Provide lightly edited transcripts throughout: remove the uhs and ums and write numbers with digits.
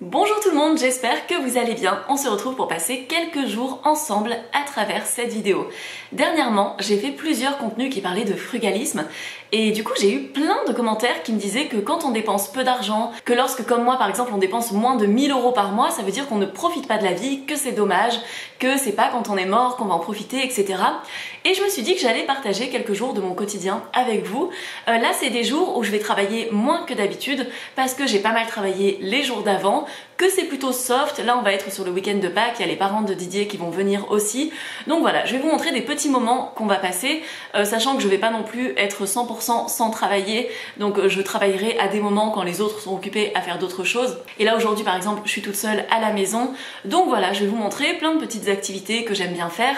Bonjour tout le monde, j'espère que vous allez bien. On se retrouve pour passer quelques jours ensemble à travers cette vidéo. Dernièrement, j'ai fait plusieurs contenus qui parlaient de frugalisme et du coup j'ai eu plein de commentaires qui me disaient que quand on dépense peu d'argent, que lorsque comme moi par exemple on dépense moins de 1000 € par mois, ça veut dire qu'on ne profite pas de la vie, que c'est dommage, que c'est pas quand on est mort qu'on va en profiter, etc. Et je me suis dit que j'allais partager quelques jours de mon quotidien avec vous. Là c'est des jours où je vais travailler moins que d'habitude parce que j'ai pas mal travaillé les jours d'avant, que c'est plutôt soft. Là on va être sur le week-end de Pâques, il y a les parents de Didier qui vont venir aussi. Donc voilà, je vais vous montrer des petits moments qu'on va passer, sachant que je vais pas non plus être 100% sans travailler, donc je travaillerai à des moments quand les autres sont occupés à faire d'autres choses. Et là aujourd'hui par exemple je suis toute seule à la maison, donc voilà, je vais vous montrer plein de petites activités que j'aime bien faire.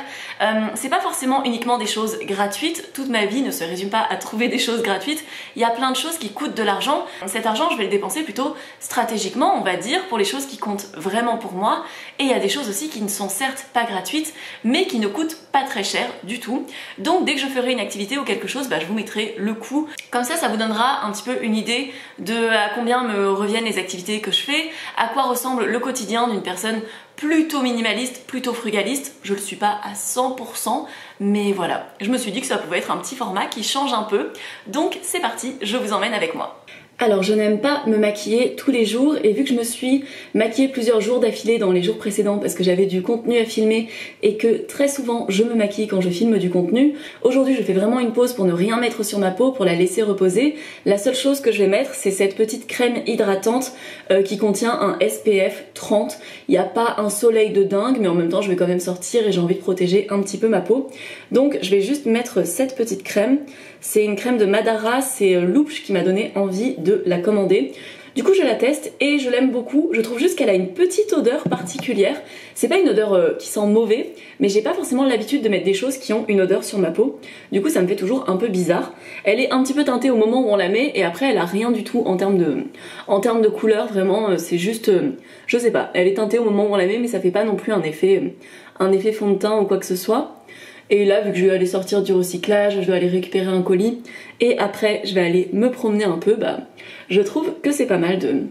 C'est pas forcément uniquement des choses gratuites, toute ma vie ne se résume pas à trouver des choses gratuites, il y a plein de choses qui coûtent de l'argent. Cet argent je vais le dépenser plutôt stratégiquement on va dire, pour les choses qui comptent vraiment pour moi, et il y a des choses aussi qui ne sont certes pas gratuites mais qui ne coûtent pas très cher du tout. Donc dès que je ferai une activité ou quelque chose, je vous mettrai le coût. Comme ça vous donnera un petit peu une idée de à combien me reviennent les activités que je fais, à quoi ressemble le quotidien d'une personne plutôt minimaliste, plutôt frugaliste. Je le suis pas à 100%, mais voilà, je me suis dit que ça pouvait être un petit format qui change un peu. Donc c'est parti, je vous emmène avec moi. Alors je n'aime pas me maquiller tous les jours et vu que je me suis maquillée plusieurs jours d'affilée dans les jours précédents parce que j'avais du contenu à filmer et que très souvent je me maquille quand je filme du contenu, aujourd'hui je fais vraiment une pause pour ne rien mettre sur ma peau, pour la laisser reposer. La seule chose que je vais mettre c'est cette petite crème hydratante qui contient un SPF 30. Il n'y a pas un soleil de dingue mais en même temps je vais quand même sortir et j'ai envie de protéger un petit peu ma peau. Donc je vais juste mettre cette petite crème. C'est une crème de Madara, c'est Louche qui m'a donné envie de la commander. Du coup je la teste et je l'aime beaucoup. Je trouve juste qu'elle a une petite odeur particulière. C'est pas une odeur qui sent mauvais, mais j'ai pas forcément l'habitude de mettre des choses qui ont une odeur sur ma peau. Du coup ça me fait toujours un peu bizarre. Elle est un petit peu teintée au moment où on la met et après elle a rien du tout en termes de couleur. Vraiment c'est juste, je sais pas, elle est teintée au moment où on la met mais ça fait pas non plus un effet fond de teint ou quoi que ce soit. Et là, vu que je vais aller sortir du recyclage, je vais aller récupérer un colis et après je vais aller me promener un peu, je trouve que c'est pas mal de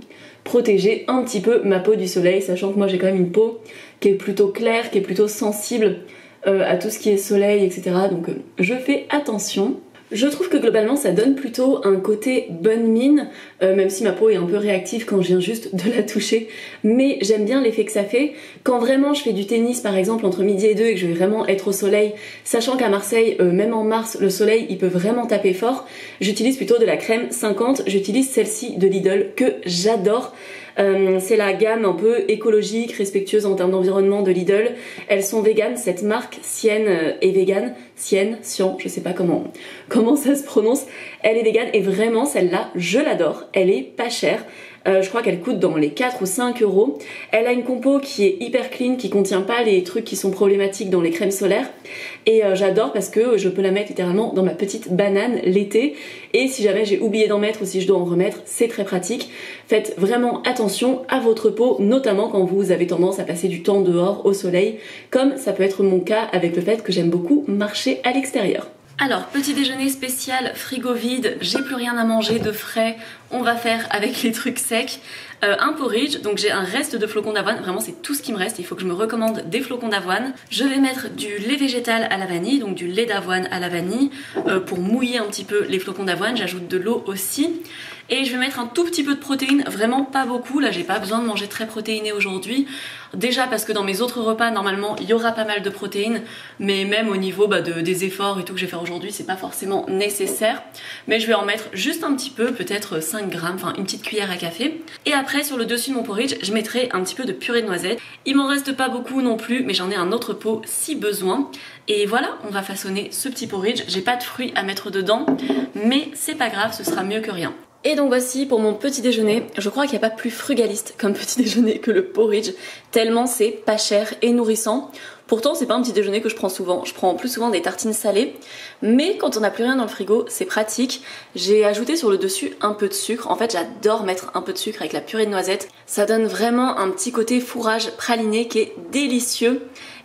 protéger un petit peu ma peau du soleil, sachant que moi j'ai quand même une peau qui est plutôt claire, qui est plutôt sensible à tout ce qui est soleil, etc. Donc je fais attention. Je trouve que globalement ça donne plutôt un côté bonne mine, même si ma peau est un peu réactive quand je viens juste de la toucher, mais j'aime bien l'effet que ça fait. Quand vraiment je fais du tennis par exemple entre midi et 2 et que je vais vraiment être au soleil, sachant qu'à Marseille, même en mars, le soleil il peut vraiment taper fort, j'utilise plutôt de la crème 50, j'utilise celle-ci de Lidl que j'adore. C'est la gamme un peu écologique, respectueuse en termes d'environnement de Lidl. Elles sont véganes, cette marque Sienne est végane. Sienne, Sian, je sais pas comment ça se prononce. Elle est végane et vraiment celle-là, je l'adore. Elle est pas chère. Je crois qu'elle coûte dans les 4 ou 5 €. Elle a une compo qui est hyper clean, qui contient pas les trucs qui sont problématiques dans les crèmes solaires. Et j'adore parce que je peux la mettre littéralement dans ma petite banane l'été. Et si jamais j'ai oublié d'en mettre ou si je dois en remettre, c'est très pratique. Faites vraiment attention à votre peau, notamment quand vous avez tendance à passer du temps dehors au soleil, comme ça peut être mon cas avec le fait que j'aime beaucoup marcher à l'extérieur. Alors, petit déjeuner spécial, frigo vide, j'ai plus rien à manger de frais, on va faire avec les trucs secs. Un porridge, donc j'ai un reste de flocons d'avoine, vraiment c'est tout ce qui me reste, il faut que je me recommande des flocons d'avoine. Je vais mettre du lait végétal à la vanille, donc du lait d'avoine à la vanille, pour mouiller un petit peu les flocons d'avoine, j'ajoute de l'eau aussi. Et je vais mettre un tout petit peu de protéines, vraiment pas beaucoup, là j'ai pas besoin de manger très protéiné aujourd'hui. Déjà parce que dans mes autres repas, normalement, il y aura pas mal de protéines, mais même au niveau des efforts et tout que je vais faire aujourd'hui, c'est pas forcément nécessaire. Mais je vais en mettre juste un petit peu, peut-être 5 grammes, enfin une petite cuillère à café. Et après, sur le dessus de mon porridge, je mettrai un petit peu de purée de noisettes. Il m'en reste pas beaucoup non plus, mais j'en ai un autre pot si besoin. Et voilà, on va façonner ce petit porridge. J'ai pas de fruits à mettre dedans, mais c'est pas grave, ce sera mieux que rien. Et donc voici pour mon petit déjeuner. Je crois qu'il n'y a pas plus frugaliste comme petit déjeuner que le porridge, tellement c'est pas cher et nourrissant. Pourtant c'est pas un petit déjeuner que je prends souvent, je prends plus souvent des tartines salées, mais quand on n'a plus rien dans le frigo c'est pratique. J'ai ajouté sur le dessus un peu de sucre, en fait j'adore mettre un peu de sucre avec la purée de noisettes, ça donne vraiment un petit côté fourrage praliné qui est délicieux.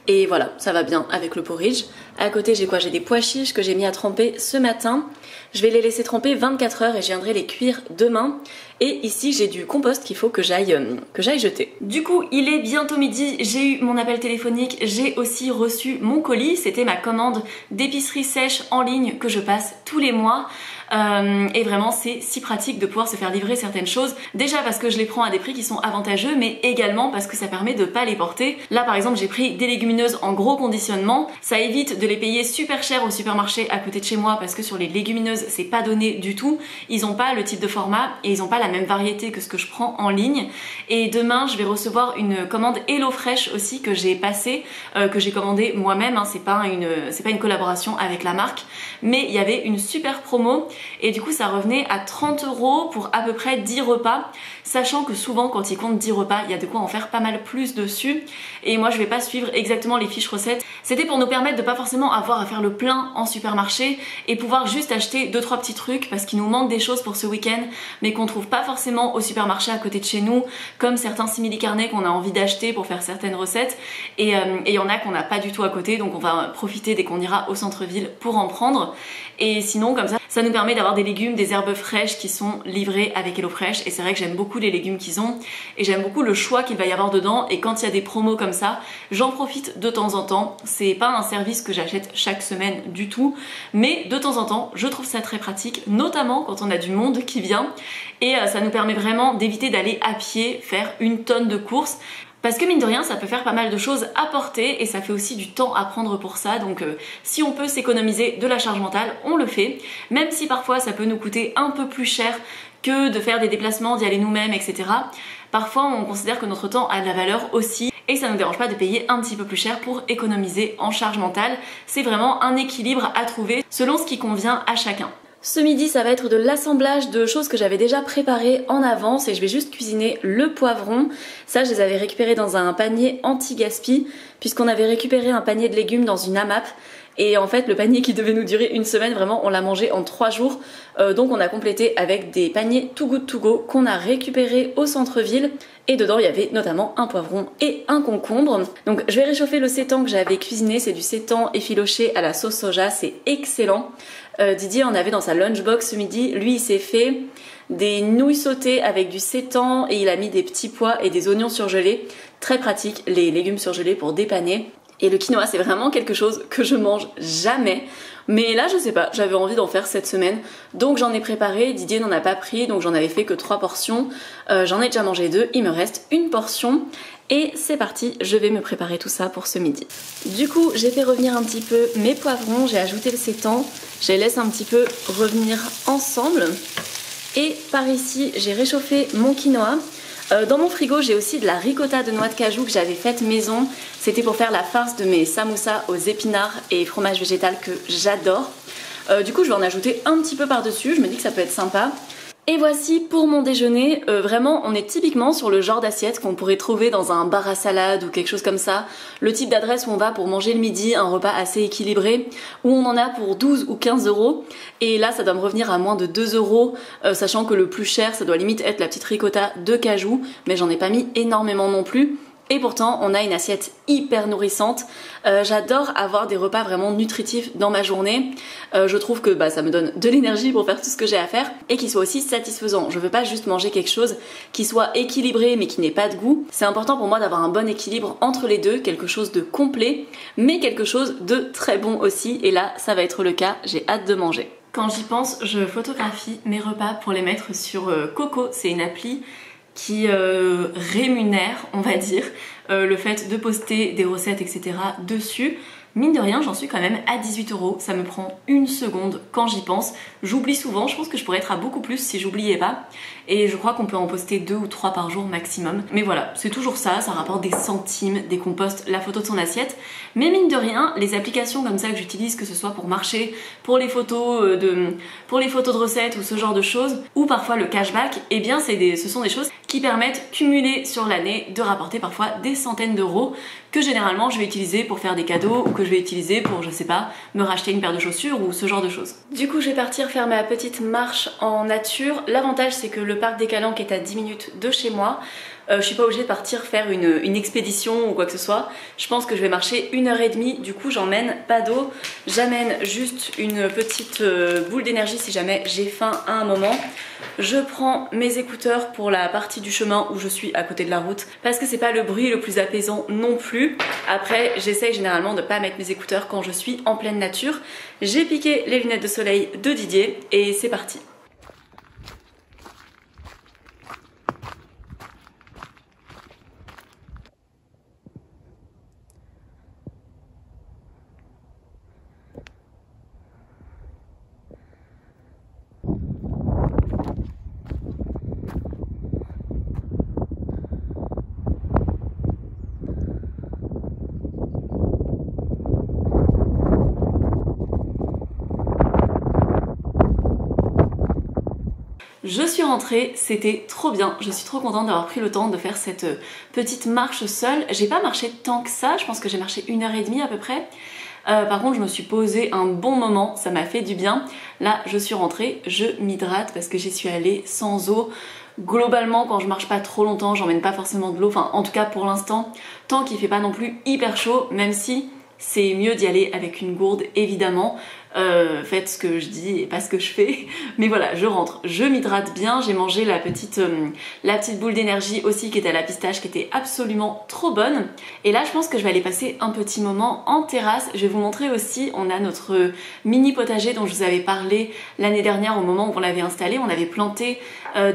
Et voilà, ça va bien avec le porridge. À côté j'ai quoi? J'ai des pois chiches que j'ai mis à tremper ce matin. Je vais les laisser tremper 24 heures et je viendrai les cuire demain. Et ici j'ai du compost qu'il faut que j'aille jeter. Du coup il est bientôt midi, j'ai eu mon appel téléphonique, j'ai aussi reçu mon colis. C'était ma commande d'épicerie sèche en ligne que je passe tous les mois. Et vraiment c'est si pratique de pouvoir se faire livrer certaines choses. Déjà parce que je les prends à des prix qui sont avantageux, mais également parce que ça permet de pas les porter. Là par exemple j'ai pris des légumineuses en gros conditionnement. Ça évite de les payer super cher au supermarché à côté de chez moi parce que sur les légumineuses c'est pas donné du tout. Ils ont pas le type de format et ils ont pas la même variété que ce que je prends en ligne. Et demain je vais recevoir une commande HelloFresh aussi que j'ai passée, que j'ai commandée moi-même, hein. C'est pas une collaboration avec la marque, mais il y avait une super promo. Et du coup ça revenait à 30 € pour à peu près 10 repas, sachant que souvent quand ils comptent 10 repas il y a de quoi en faire pas mal plus dessus. Et moi je vais pas suivre exactement les fiches recettes. C'était pour nous permettre de pas forcément avoir à faire le plein en supermarché et pouvoir juste acheter 2-3 petits trucs parce qu'il nous manque des choses pour ce week-end mais qu'on trouve pas forcément au supermarché à côté de chez nous, comme certains simili-carnets qu'on a envie d'acheter pour faire certaines recettes. Et il y en a qu'on n'a pas du tout à côté, donc on va profiter dès qu'on ira au centre-ville pour en prendre. Et sinon comme ça nous permet d'avoir des légumes, des herbes fraîches qui sont livrées avec HelloFresh. Et c'est vrai que j'aime beaucoup les légumes qu'ils ont et j'aime beaucoup le choix qu'il va y avoir dedans. Et quand il y a des promos comme ça, j'en profite de temps en temps. C'est pas un service que j'achète chaque semaine du tout, mais de temps en temps je trouve ça très pratique, notamment quand on a du monde qui vient. Et ça nous permet vraiment d'éviter d'aller à pied faire une tonne de courses. Parce que mine de rien ça peut faire pas mal de choses à porter et ça fait aussi du temps à prendre pour ça, donc si on peut s'économiser de la charge mentale, on le fait, même si parfois ça peut nous coûter un peu plus cher que de faire des déplacements, d'y aller nous-mêmes, etc. Parfois on considère que notre temps a de la valeur aussi et ça ne nous dérange pas de payer un petit peu plus cher pour économiser en charge mentale. C'est vraiment un équilibre à trouver selon ce qui convient à chacun. Ce midi ça va être de l'assemblage de choses que j'avais déjà préparées en avance et je vais juste cuisiner le poivron. Ça je les avais récupérés dans un panier anti-gaspi puisqu'on avait récupéré un panier de légumes dans une AMAP. Et en fait le panier qui devait nous durer une semaine, vraiment on l'a mangé en 3 jours. Donc on a complété avec des paniers Too Good To Go qu'on a récupérés au centre-ville. Et dedans il y avait notamment un poivron et un concombre. Donc je vais réchauffer le sétan que j'avais cuisiné. C'est du sétan effiloché à la sauce soja, c'est excellent. Didier en avait dans sa lunchbox ce midi. Lui il s'est fait des nouilles sautées avec du sétan et il a mis des petits pois et des oignons surgelés. Très pratique les légumes surgelés pour dépanner. Et le quinoa c'est vraiment quelque chose que je mange jamais. Mais là je sais pas, j'avais envie d'en faire cette semaine. Donc j'en ai préparé, Didier n'en a pas pris, donc j'en avais fait que 3 portions. J'en ai déjà mangé 2, il me reste une portion. Et c'est parti, je vais me préparer tout ça pour ce midi. Du coup j'ai fait revenir un petit peu mes poivrons, j'ai ajouté le sétan. Je les laisse un petit peu revenir ensemble. Et par ici j'ai réchauffé mon quinoa. Dans mon frigo j'ai aussi de la ricotta de noix de cajou que j'avais faite maison. C'était pour faire la farce de mes samoussas aux épinards et fromage végétal que j'adore. Du coup je vais en ajouter un petit peu par dessus, je me dis que ça peut être sympa. Et voici pour mon déjeuner, vraiment on est typiquement sur le genre d'assiette qu'on pourrait trouver dans un bar à salade ou quelque chose comme ça. Le type d'adresse où on va pour manger le midi, un repas assez équilibré, où on en a pour 12 ou 15 €. Et là ça doit me revenir à moins de 2 €, sachant que le plus cher ça doit limite être la petite ricotta de cajou, mais j'en ai pas mis énormément non plus. Et pourtant on a une assiette hyper nourrissante. J'adore avoir des repas vraiment nutritifs dans ma journée. Je trouve que ça me donne de l'énergie pour faire tout ce que j'ai à faire et qui soit aussi satisfaisant. Je veux pas juste manger quelque chose qui soit équilibré mais qui n'ait pas de goût. C'est important pour moi d'avoir un bon équilibre entre les deux, quelque chose de complet mais quelque chose de très bon aussi. Et là ça va être le cas, j'ai hâte de manger. Quand j'y pense, je photographie mes repas pour les mettre sur Coco, c'est une appli qui rémunère, on va dire, le fait de poster des recettes, etc. dessus. Mine de rien, j'en suis quand même à 18 €, ça me prend une seconde quand j'y pense. J'oublie souvent, je pense que je pourrais être à beaucoup plus si j'oubliais pas. Et je crois qu'on peut en poster 2 ou 3 par jour maximum. Mais voilà, c'est toujours ça, ça rapporte des centimes dès qu'on poste la photo de son assiette. Mais mine de rien, les applications comme ça que j'utilise, que ce soit pour marcher, pour les photos de recettes ou ce genre de choses, ou parfois le cashback, eh bien ce sont des choses qui permettent, cumulées sur l'année, de rapporter parfois des centaines d'euros que généralement je vais utiliser pour faire des cadeaux ou que je vais utiliser pour, je sais pas, me racheter une paire de chaussures ou ce genre de choses. Du coup, je vais partir faire ma petite marche en nature. L'avantage, c'est que le parc des Calanques est à 10 minutes de chez moi. Je suis pas obligée de partir faire une expédition ou quoi que ce soit. Je pense que je vais marcher 1h30, du coup j'emmène pas d'eau. J'amène juste une petite boule d'énergie si jamais j'ai faim à un moment. Je prends mes écouteurs pour la partie du chemin où je suis à côté de la route parce que c'est pas le bruit le plus apaisant non plus. Après j'essaye généralement de pas mettre mes écouteurs quand je suis en pleine nature. J'ai piqué les lunettes de soleil de Didier et c'est parti. Je suis rentrée, c'était trop bien, je suis trop contente d'avoir pris le temps de faire cette petite marche seule. J'ai pas marché tant que ça, je pense que j'ai marché 1h30 à peu près. Par contre je me suis posée un bon moment, ça m'a fait du bien. Là je suis rentrée, je m'hydrate parce que j'y suis allée sans eau. Globalement quand je marche pas trop longtemps, j'emmène pas forcément de l'eau, enfin en tout cas pour l'instant, tant qu'il fait pas non plus hyper chaud, même si c'est mieux d'y aller avec une gourde évidemment. Faites ce que je dis et pas ce que je fais, mais voilà, je rentre, je m'hydrate bien. J'ai mangé la petite boule d'énergie aussi qui était à la pistache, qui était absolument trop bonne. Et là je pense que je vais aller passer un petit moment en terrasse. Je vais vous montrer aussi, on a notre mini potager dont je vous avais parlé l'année dernière au moment où on l'avait installé. On avait planté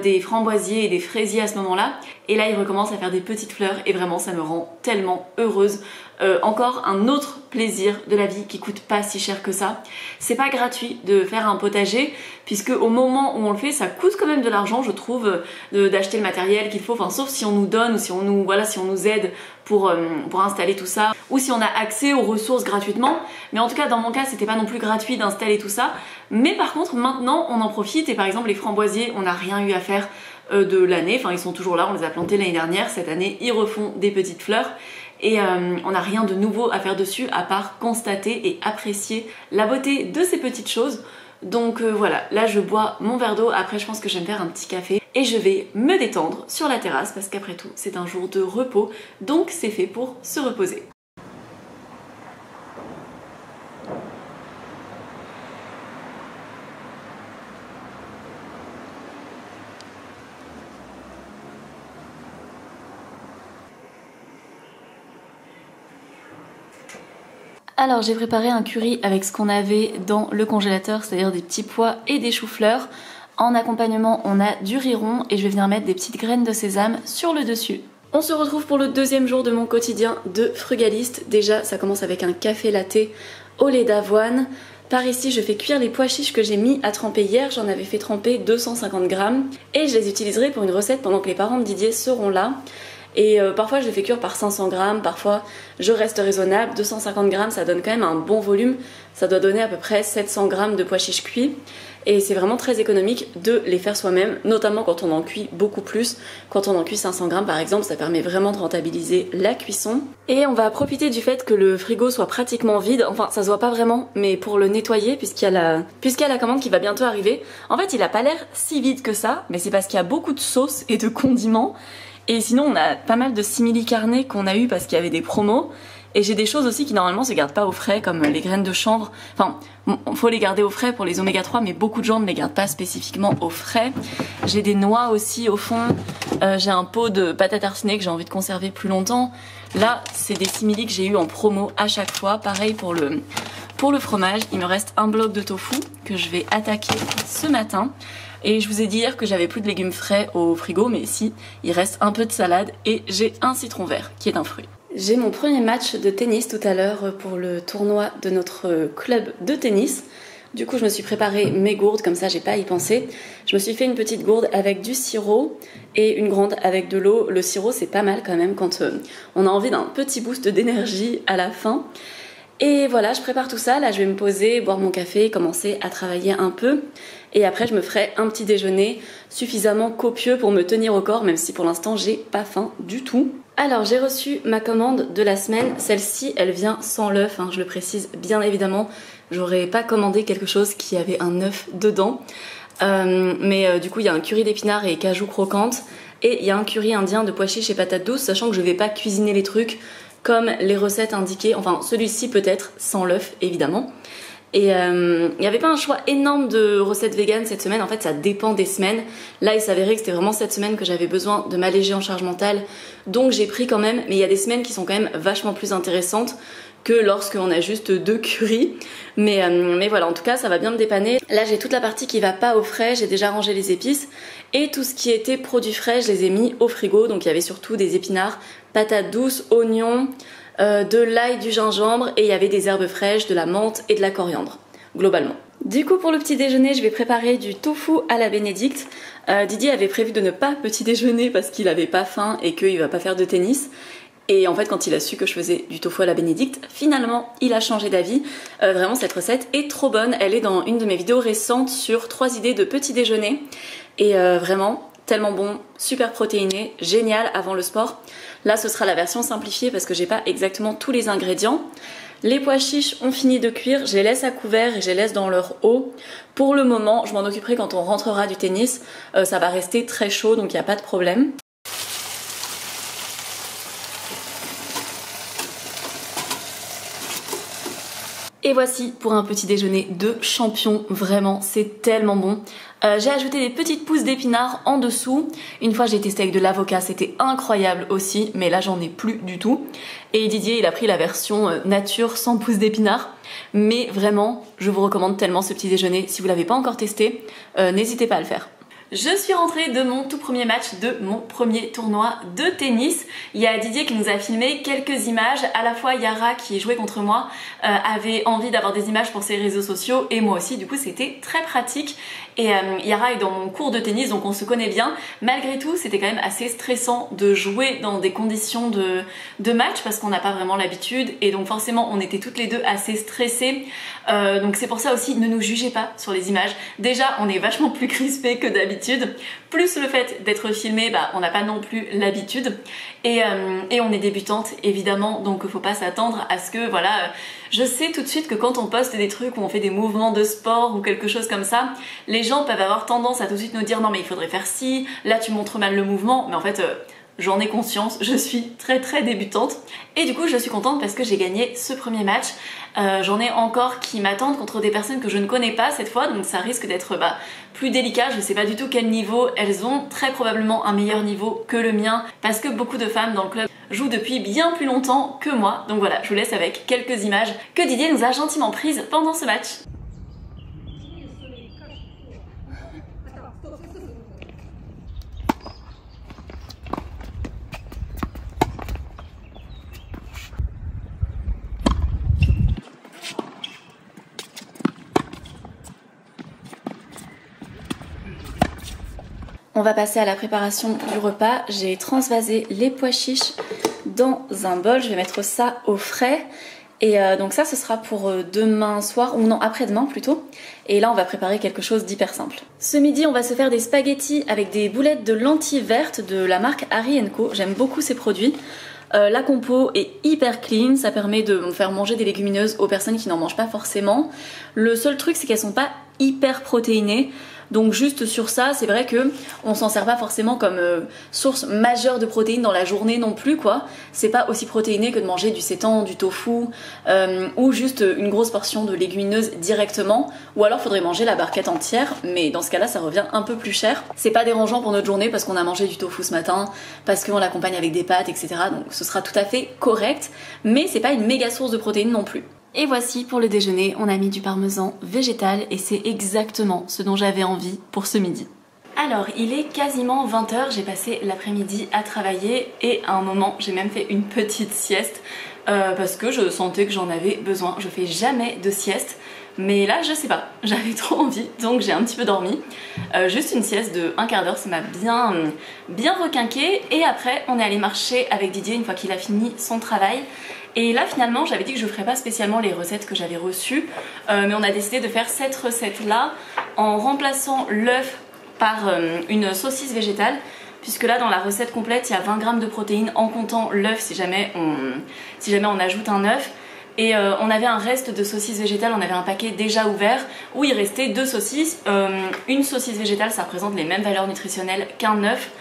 des framboisiers et des fraisiers à ce moment là, et là il recommence à faire des petites fleurs et vraiment ça me rend tellement heureuse. Encore un autre plaisir de la vie qui coûte pas si cher que ça. C'est pas gratuit de faire un potager puisque au moment où on le fait ça coûte quand même de l'argent je trouve d'acheter le matériel qu'il faut, enfin sauf si on nous donne ou si on nous aide pour installer tout ça ou si on a accès aux ressources gratuitement, mais en tout cas dans mon cas c'était pas non plus gratuit d'installer tout ça. Mais par contre maintenant on en profite et par exemple les framboisiers on n'a rien eu à faire de l'année, enfin ils sont toujours là, on les a plantés l'année dernière, cette année ils refont des petites fleurs. Et on n'a rien de nouveau à faire dessus à part constater et apprécier la beauté de ces petites choses. Donc voilà, là je bois mon verre d'eau, après je pense que je vais me faire un petit café et je vais me détendre sur la terrasse parce qu'après tout c'est un jour de repos, donc c'est fait pour se reposer. Alors j'ai préparé un curry avec ce qu'on avait dans le congélateur, c'est-à-dire des petits pois et des choux-fleurs. En accompagnement on a du riz rond et je vais venir mettre des petites graines de sésame sur le dessus. On se retrouve pour le deuxième jour de mon quotidien de frugaliste. Déjà ça commence avec un café latte au lait d'avoine. Par ici je fais cuire les pois chiches que j'ai mis à tremper hier, j'en avais fait tremper 250 grammes et je les utiliserai pour une recette pendant que les parents de Didier seront là. Et parfois je les fais cuire par 500 grammes, parfois je reste raisonnable. 250 grammes ça donne quand même un bon volume, ça doit donner à peu près 700 grammes de pois chiches cuits. Et c'est vraiment très économique de les faire soi-même, notamment quand on en cuit beaucoup plus. Quand on en cuit 500 grammes par exemple, ça permet vraiment de rentabiliser la cuisson. Et on va profiter du fait que le frigo soit pratiquement vide, enfin ça se voit pas vraiment, mais pour le nettoyer puisqu'il y a la commande qui va bientôt arriver. En fait il a pas l'air si vide que ça, mais c'est parce qu'il y a beaucoup de sauces et de condiments. Et sinon on a pas mal de simili carnés qu'on a eu parce qu'il y avait des promos. Et j'ai des choses aussi qui normalement se gardent pas au frais, comme les graines de chanvre. Enfin, faut les garder au frais pour les oméga 3, mais beaucoup de gens ne les gardent pas spécifiquement au frais. J'ai des noix aussi au fond. J'ai un pot de pâte à tartiner que j'ai envie de conserver plus longtemps. Là, c'est des simili que j'ai eu en promo à chaque fois. Pareil pour le fromage. Il me reste un bloc de tofu que je vais attaquer ce matin. Et je vous ai dit hier que j'avais plus de légumes frais au frigo, mais si, il reste un peu de salade et j'ai un citron vert qui est un fruit. J'ai mon premier match de tennis tout à l'heure pour le tournoi de notre club de tennis. Du coup, je me suis préparé mes gourdes, comme ça j'ai pas à y penser. Je me suis fait une petite gourde avec du sirop et une grande avec de l'eau. Le sirop, c'est pas mal quand même quand on a envie d'un petit boost d'énergie à la fin. Et voilà, je prépare tout ça. Là, je vais me poser, boire mon café, commencer à travailler un peu. Et après, je me ferai un petit déjeuner suffisamment copieux pour me tenir au corps, même si pour l'instant, j'ai pas faim du tout. Alors, j'ai reçu ma commande de la semaine. Celle-ci, elle vient sans l'œuf, hein, je le précise bien évidemment. J'aurais pas commandé quelque chose qui avait un œuf dedans. Du coup, il y a un curry d'épinards et cajou croquante. et il y a un curry indien de pois chiches et patates douces, sachant que je vais pas cuisiner les trucs comme les recettes indiquées, enfin celui-ci peut-être, sans l'œuf évidemment. Et il n'y avait pas un choix énorme de recettes véganes cette semaine, en fait ça dépend des semaines. Là il s'avérait que c'était vraiment cette semaine que j'avais besoin de m'alléger en charge mentale, donc j'ai pris quand même, mais il y a des semaines qui sont quand même vachement plus intéressantes que lorsqu'on a juste 2 currys. Mais voilà, en tout cas ça va bien me dépanner. Là j'ai toute la partie qui va pas au frais, j'ai déjà rangé les épices, et tout ce qui était produits frais je les ai mis au frigo. Donc il y avait surtout des épinards, patates douces, oignons, de l'ail, du gingembre, et il y avait des herbes fraîches, de la menthe et de la coriandre, globalement. Du coup pour le petit déjeuner je vais préparer du tofu à la bénédicte. Didier avait prévu de ne pas petit déjeuner parce qu'il avait pas faim et qu'il va pas faire de tennis. Et en fait quand il a su que je faisais du tofu à la bénédicte, finalement il a changé d'avis. Vraiment cette recette est trop bonne, elle est dans une de mes vidéos récentes sur 3 idées de petit déjeuner. Et vraiment tellement bon, super protéiné, génial avant le sport. Là ce sera la version simplifiée parce que j'ai pas exactement tous les ingrédients. Les pois chiches ont fini de cuire, je les laisse à couvert et je les laisse dans leur eau. Pour le moment, je m'en occuperai quand on rentrera du tennis, ça va rester très chaud donc il n'y a pas de problème. Et voici pour un petit déjeuner de champion, vraiment c'est tellement bon. J'ai ajouté des petites pousses d'épinards en dessous. Une fois j'ai testé avec de l'avocat, c'était incroyable aussi, mais là j'en ai plus du tout. Et Didier il a pris la version nature sans pousses d'épinards. Mais vraiment, je vous recommande tellement ce petit déjeuner. Si vous l'avez pas encore testé, n'hésitez pas à le faire. Je suis rentrée de mon tout premier match, de mon premier tournoi de tennis. Il y a Didier qui nous a filmé quelques images. À la fois Yara qui jouait contre moi avait envie d'avoir des images pour ses réseaux sociaux et moi aussi, du coup c'était très pratique. Et Yara est dans mon cours de tennis donc on se connaît bien. Malgré tout c'était quand même assez stressant de jouer dans des conditions de match parce qu'on n'a pas vraiment l'habitude et donc forcément on était toutes les deux assez stressées. Donc c'est pour ça aussi, ne nous jugez pas sur les images. Déjà on est vachement plus crispés que d'habitude. Plus le fait d'être filmé, on n'a pas non plus l'habitude et on est débutante évidemment donc faut pas s'attendre à ce que voilà, je sais tout de suite que quand on poste des trucs où on fait des mouvements de sport ou quelque chose comme ça, les gens peuvent avoir tendance à tout de suite nous dire non mais il faudrait faire ci, là tu montres mal le mouvement, mais en fait j'en ai conscience, je suis très débutante et du coup je suis contente parce que j'ai gagné ce premier match. J'en ai encore qui m'attendent contre des personnes que je ne connais pas cette fois, donc ça risque d'être plus délicat. Je sais pas du tout quel niveau elles ont, très probablement un meilleur niveau que le mien parce que beaucoup de femmes dans le club jouent depuis bien plus longtemps que moi. Donc voilà, je vous laisse avec quelques images que Didier nous a gentiment prises pendant ce match. On va passer à la préparation du repas. J'ai transvasé les pois chiches dans un bol. Je vais mettre ça au frais. Et donc ça, ce sera pour demain soir, ou non, après-demain plutôt. Et là, on va préparer quelque chose d'hyper simple. Ce midi, on va se faire des spaghettis avec des boulettes de lentilles vertes de la marque Harry & Co. J'aime beaucoup ces produits. La compo est hyper clean, ça permet de faire manger des légumineuses aux personnes qui n'en mangent pas forcément. Le seul truc, c'est qu'elles sont pas hyper protéinées. Donc juste sur ça, c'est vrai que on s'en sert pas forcément comme source majeure de protéines dans la journée non plus quoi. C'est pas aussi protéiné que de manger du seitan, du tofu ou juste une grosse portion de légumineuses directement. Ou alors faudrait manger la barquette entière, mais dans ce cas-là ça revient un peu plus cher. C'est pas dérangeant pour notre journée parce qu'on a mangé du tofu ce matin, parce qu'on l'accompagne avec des pâtes, etc. Donc ce sera tout à fait correct, mais c'est pas une méga source de protéines non plus. Et voici pour le déjeuner, on a mis du parmesan végétal et c'est exactement ce dont j'avais envie pour ce midi. Alors il est quasiment 20h, j'ai passé l'après-midi à travailler et à un moment j'ai même fait une petite sieste parce que je sentais que j'en avais besoin. Je fais jamais de sieste, mais là je sais pas, j'avais trop envie donc j'ai un petit peu dormi. Juste une sieste de un quart d'heure, ça m'a bien requinqué et après on est allé marcher avec Didier une fois qu'il a fini son travail. Et là finalement j'avais dit que je ferais pas spécialement les recettes que j'avais reçues, mais on a décidé de faire cette recette là en remplaçant l'œuf par une saucisse végétale, puisque là dans la recette complète il y a 20 g de protéines en comptant l'œuf si jamais on ajoute un œuf. Et on avait un reste de saucisses végétales, on avait un paquet déjà ouvert où il restait 2 saucisses. Une saucisse végétale ça représente les mêmes valeurs nutritionnelles qu'un œuf.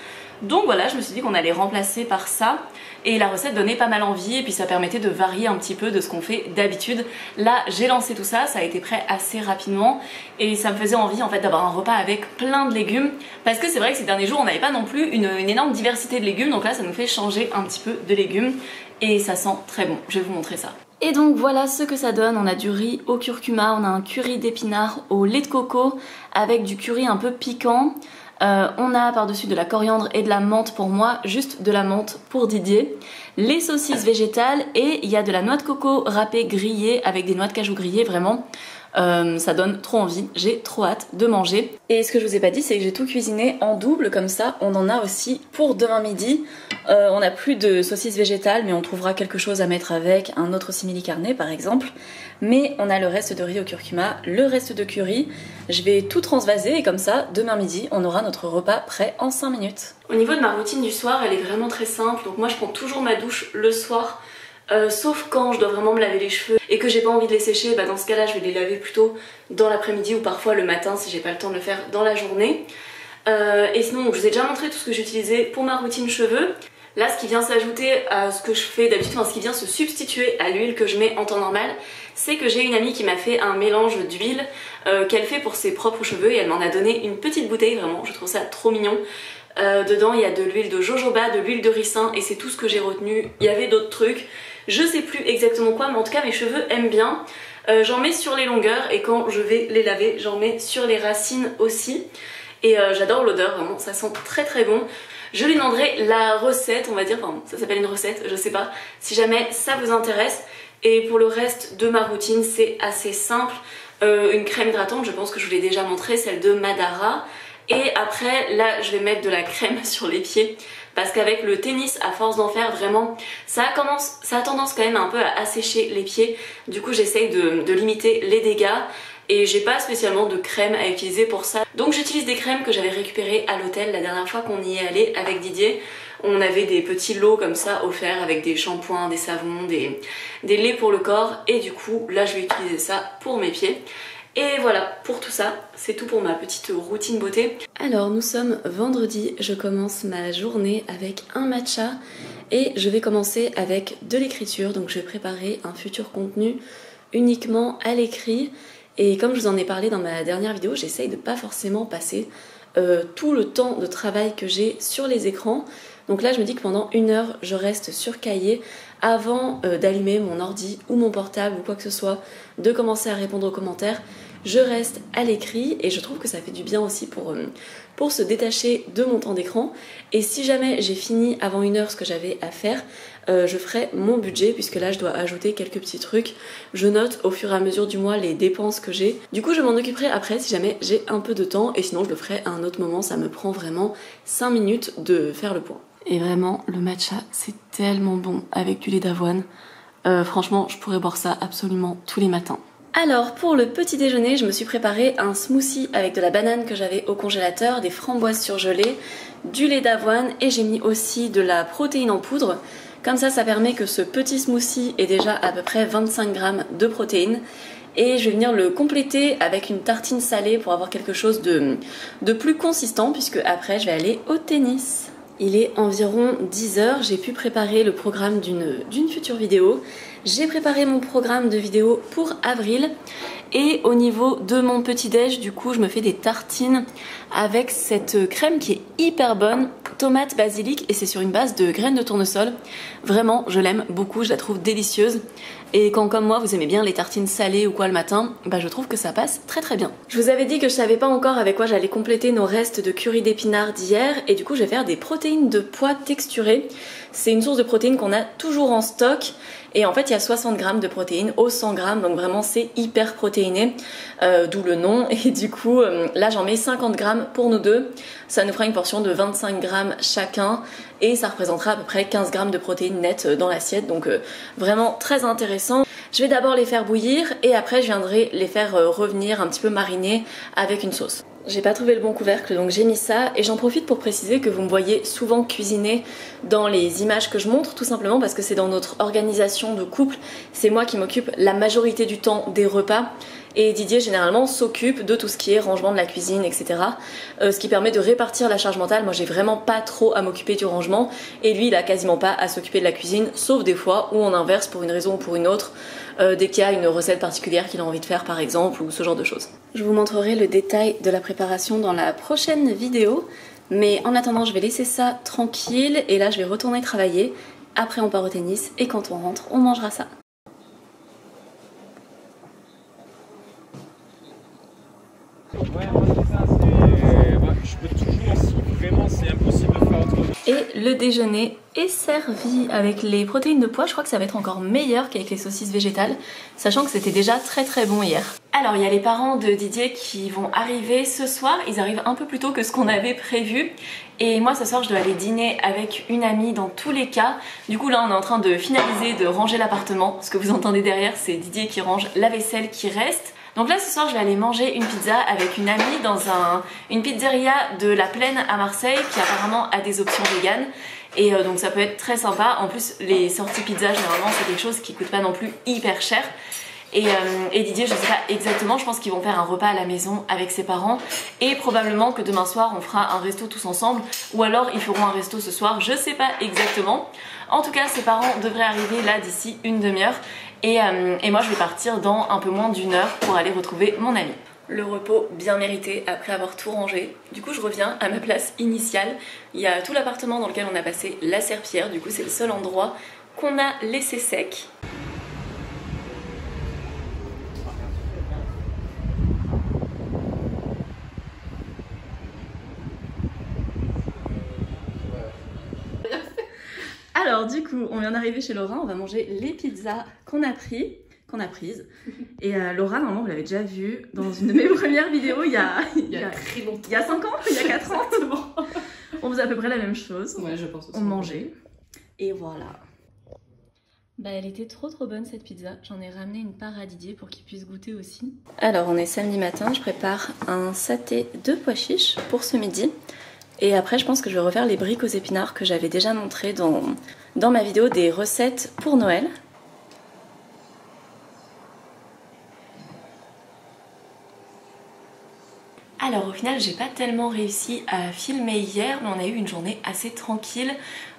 Donc voilà, je me suis dit qu'on allait remplacer par ça. Et la recette donnait pas mal envie et puis ça permettait de varier un petit peu de ce qu'on fait d'habitude. Là, j'ai lancé tout ça, ça a été prêt assez rapidement et ça me faisait envie en fait d'avoir un repas avec plein de légumes parce que c'est vrai que ces derniers jours, on n'avait pas non plus une énorme diversité de légumes, donc là, ça nous fait changer un petit peu de légumes et ça sent très bon. Je vais vous montrer ça. Et donc voilà ce que ça donne, on a du riz au curcuma, on a un curry d'épinards au lait de coco avec du curry un peu piquant. On a par-dessus de la coriandre et de la menthe pour moi, juste de la menthe pour Didier. Les saucisses végétales et il y a de la noix de coco râpée grillée avec des noix de cajou grillées, vraiment. Ça donne trop envie, j'ai trop hâte de manger. Et ce que je vous ai pas dit, c'est que j'ai tout cuisiné en double, comme ça on en a aussi pour demain midi. On n'a plus de saucisses végétales, mais on trouvera quelque chose à mettre avec, un autre simili carné par exemple. Mais on a le reste de riz au curcuma, le reste de curry. Je vais tout transvaser et comme ça, demain midi, on aura notre repas prêt en 5 minutes. Au niveau de ma routine du soir, elle est vraiment très simple. Donc moi je prends toujours ma douche le soir. Sauf quand je dois vraiment me laver les cheveux et que j'ai pas envie de les sécher, bah dans ce cas là je vais les laver plutôt dans l'après-midi ou parfois le matin si j'ai pas le temps de le faire dans la journée. Et sinon je vous ai déjà montré tout ce que j'utilisais pour ma routine cheveux. Là ce qui vient s'ajouter à ce que je fais d'habitude, enfin ce qui vient se substituer à l'huile que je mets en temps normal, c'est que j'ai une amie qui m'a fait un mélange d'huile qu'elle fait pour ses propres cheveux et elle m'en a donné une petite bouteille, vraiment je trouve ça trop mignon. Dedans il y a de l'huile de jojoba, de l'huile de ricin et c'est tout ce que j'ai retenu. Il y avait d'autres trucs, je sais plus exactement quoi, mais en tout cas mes cheveux aiment bien. J'en mets sur les longueurs et quand je vais les laver j'en mets sur les racines aussi. Et j'adore l'odeur, vraiment ça sent très très bon. Je lui demanderai la recette, on va dire, enfin ça s'appelle une recette, je sais pas, si jamais ça vous intéresse. Et pour le reste de ma routine c'est assez simple. Une crème hydratante, je pense que je vous l'ai déjà montré, celle de Madara. Et après là je vais mettre de la crème sur les pieds parce qu'avec le tennis à force d'en faire vraiment ça a tendance quand même un peu à assécher les pieds. Du coup j'essaye de limiter les dégâts et j'ai pas spécialement de crème à utiliser pour ça. Donc j'utilise des crèmes que j'avais récupérées à l'hôtel la dernière fois qu'on y est allé avec Didier. On avait des petits lots comme ça offerts avec des shampoings, des savons, des laits pour le corps et du coup là je vais utiliser ça pour mes pieds. Et voilà, pour tout ça, c'est tout pour ma petite routine beauté. Alors nous sommes vendredi, je commence ma journée avec un matcha et je vais commencer avec de l'écriture. Donc je vais préparer un futur contenu uniquement à l'écrit. Et comme je vous en ai parlé dans ma dernière vidéo, j'essaye de pas forcément passer tout le temps de travail que j'ai sur les écrans. Donc là je me dis que pendant 1 heure je reste sur cahier avant d'allumer mon ordi ou mon portable ou quoi que ce soit, de commencer à répondre aux commentaires. Je reste à l'écrit et je trouve que ça fait du bien aussi pour se détacher de mon temps d'écran. Et si jamais j'ai fini avant 1 heure ce que j'avais à faire, je ferai mon budget puisque là je dois ajouter quelques petits trucs. Je note au fur et à mesure du mois les dépenses que j'ai. Du coup je m'en occuperai après si jamais j'ai un peu de temps et sinon je le ferai à un autre moment. Ça me prend vraiment 5 minutes de faire le point. Et vraiment le matcha c'est tellement bon avec du lait d'avoine. Franchement je pourrais boire ça absolument tous les matins. Alors pour le petit déjeuner, je me suis préparé un smoothie avec de la banane que j'avais au congélateur, des framboises surgelées, du lait d'avoine et j'ai mis aussi de la protéine en poudre. Comme ça permet que ce petit smoothie ait déjà à peu près 25 grammes de protéines. Et je vais venir le compléter avec une tartine salée pour avoir quelque chose de plus consistant puisque après je vais aller au tennis. Il est environ 10 h, j'ai pu préparer le programme d'une future vidéo. J'ai préparé mon programme de vidéo pour avril et au niveau de mon petit-déj, du coup, je me fais des tartines avec cette crème qui est hyper bonne, tomate basilic et c'est sur une base de graines de tournesol. Vraiment, je l'aime beaucoup, je la trouve délicieuse. Et quand comme moi vous aimez bien les tartines salées ou quoi le matin, bah je trouve que ça passe très très bien. Je vous avais dit que je savais pas encore avec quoi j'allais compléter nos restes de curry d'épinards d'hier et du coup je vais faire des protéines de pois texturées. C'est une source de protéines qu'on a toujours en stock et en fait il y a 60 grammes de protéines au 100 grammes donc vraiment c'est hyper protéiné, d'où le nom et du coup là j'en mets 50 grammes pour nous deux. Ça nous fera une portion de 25 grammes chacun et ça représentera à peu près 15 grammes de protéines nettes dans l'assiette donc vraiment très intéressant. Je vais d'abord les faire bouillir et après je viendrai les faire revenir un petit peu mariner avec une sauce. J'ai pas trouvé le bon couvercle donc j'ai mis ça et j'en profite pour préciser que vous me voyez souvent cuisiner dans les images que je montre tout simplement parce que c'est dans notre organisation de couple, c'est moi qui m'occupe la majorité du temps des repas Et Didier généralement s'occupe de tout ce qui est rangement de la cuisine, etc. Ce qui permet de répartir la charge mentale. Moi j'ai vraiment pas trop à m'occuper du rangement et lui il a quasiment pas à s'occuper de la cuisine, sauf des fois où on inverse pour une raison ou pour une autre, dès qu'il y a une recette particulière qu'il a envie de faire par exemple, ou ce genre de choses. Je vous montrerai le détail de la préparation dans la prochaine vidéo, mais en attendant je vais laisser ça tranquille et là je vais retourner travailler. Après on part au tennis et quand on rentre on mangera ça. Ouais, c'est ça, je peux toujours, si vraiment c'est impossible de faire autrement. Et le déjeuner est servi avec les protéines de pois. Je crois que ça va être encore meilleur qu'avec les saucisses végétales, sachant que c'était déjà très bon hier. Alors il y a les parents de Didier qui vont arriver ce soir. Ils arrivent un peu plus tôt que ce qu'on avait prévu. Et moi ce soir je dois aller dîner avec une amie dans tous les cas. Du coup là on est en train de finaliser, de ranger l'appartement. Ce que vous entendez derrière c'est Didier qui range la vaisselle qui reste. Donc là ce soir je vais aller manger une pizza avec une amie dans une pizzeria de la Plaine à Marseille qui apparemment a des options véganes. Et donc ça peut être très sympa. En plus les sorties pizza généralement c'est quelque chose qui coûte pas non plus hyper cher. Et Didier je sais pas exactement, je pense qu'ils vont faire un repas à la maison avec ses parents. Et probablement que demain soir on fera un resto tous ensemble. Ou alors ils feront un resto ce soir, je sais pas exactement. En tout cas ses parents devraient arriver là d'ici une demi-heure. Et moi je vais partir dans un peu moins d'une heure pour aller retrouver mon ami. Le repos bien mérité après avoir tout rangé. Du coup je reviens à ma place initiale. Il y a tout l'appartement dans lequel on a passé la serpillière. Du coup c'est le seul endroit qu'on a laissé sec. Alors du coup, on vient d'arriver chez Laura, on va manger les pizzas qu'on a prises. Et Laura, normalement, vous l'avez déjà vu dans une de mes premières vidéos il y a très longtemps. Il y a 5 ans, il y a 4 ans. On faisait à peu près la même chose. Ouais, je pense aussi. On mangeait. Et voilà. Bah elle était trop bonne cette pizza. J'en ai ramené une part à Didier pour qu'il puisse goûter aussi. Alors on est samedi matin, je prépare un saté de pois chiches pour ce midi. Et après je pense que je vais refaire les briques aux épinards que j'avais déjà montré dans ma vidéo des recettes pour Noël. Alors au final j'ai pas tellement réussi à filmer hier, mais on a eu une journée assez tranquille.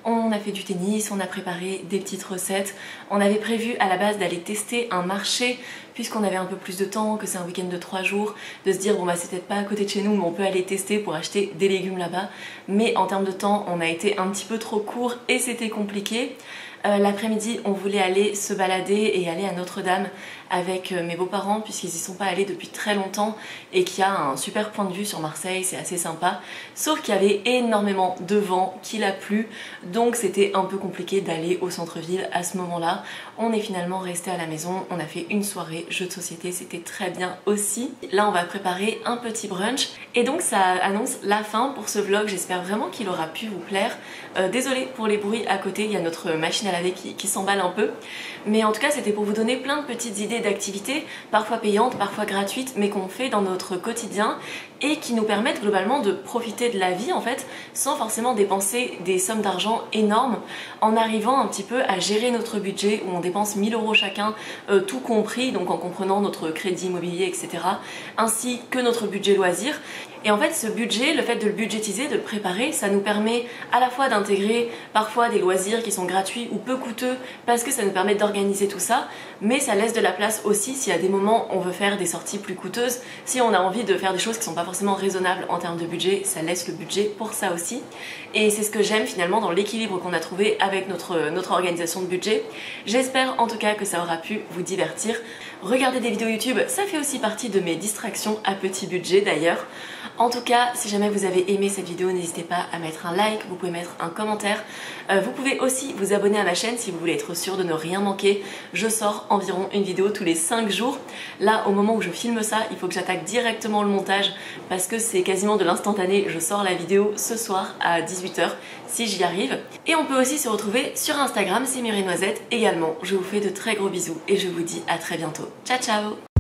On a fait du tennis, on a préparé des petites recettes. On avait prévu à la base d'aller tester un marché puisqu'on avait un peu plus de temps, que c'est un week-end de 3 jours, de se dire bon bah c'est peut-être pas à côté de chez nous mais on peut aller tester pour acheter des légumes là-bas. Mais en termes de temps on a été un petit peu trop court et c'était compliqué. L'après-midi on voulait aller se balader et aller à Notre-Dame avec mes beaux-parents puisqu'ils y sont pas allés depuis très longtemps et qu'il y a un super point de vue sur Marseille, c'est assez sympa. Sauf qu'il y avait énormément de vent, qu'il a plu, donc c'était un peu compliqué d'aller au centre-ville à ce moment-là. On est finalement resté à la maison, on a fait une soirée jeux de société, c'était très bien aussi. Là on va préparer un petit brunch et donc ça annonce la fin pour ce vlog, j'espère vraiment qu'il aura pu vous plaire. Désolée pour les bruits à côté, il y a notre machine à laver qui s'emballe un peu. Mais en tout cas c'était pour vous donner plein de petites idées d'activités, parfois payantes, parfois gratuites, mais qu'on fait dans notre quotidien et qui nous permettent globalement de profiter de la vie en fait, sans forcément dépenser des sommes d'argent énormes, en arrivant un petit peu à gérer notre budget où on dépense 1000 € chacun, tout compris, donc en comprenant notre crédit immobilier, etc., ainsi que notre budget loisir. Et en fait ce budget, le fait de le budgétiser, de le préparer, ça nous permet à la fois d'intégrer parfois des loisirs qui sont gratuits ou peu coûteux parce que ça nous permet d'organiser tout ça, mais ça laisse de la place aussi s'il y a des moments où on veut faire des sorties plus coûteuses, si on a envie de faire des choses qui sont pas forcément raisonnables en termes de budget, ça laisse le budget pour ça aussi. Et c'est ce que j'aime finalement dans l'équilibre qu'on a trouvé avec notre organisation de budget. J'espère en tout cas que ça aura pu vous divertir. Regarder des vidéos YouTube, ça fait aussi partie de mes distractions à petit budget d'ailleurs. En tout cas, si jamais vous avez aimé cette vidéo, n'hésitez pas à mettre un like, vous pouvez mettre un commentaire. Vous pouvez aussi vous abonner à ma chaîne si vous voulez être sûr de ne rien manquer. Je sors environ une vidéo tous les 5 jours. Là, au moment où je filme ça, il faut que j'attaque directement le montage parce que c'est quasiment de l'instantané. Je sors la vidéo ce soir à 18 h si j'y arrive. Et on peut aussi se retrouver sur Instagram, c'est Mireille Noisette également. Je vous fais de très gros bisous et je vous dis à très bientôt. Ciao ciao!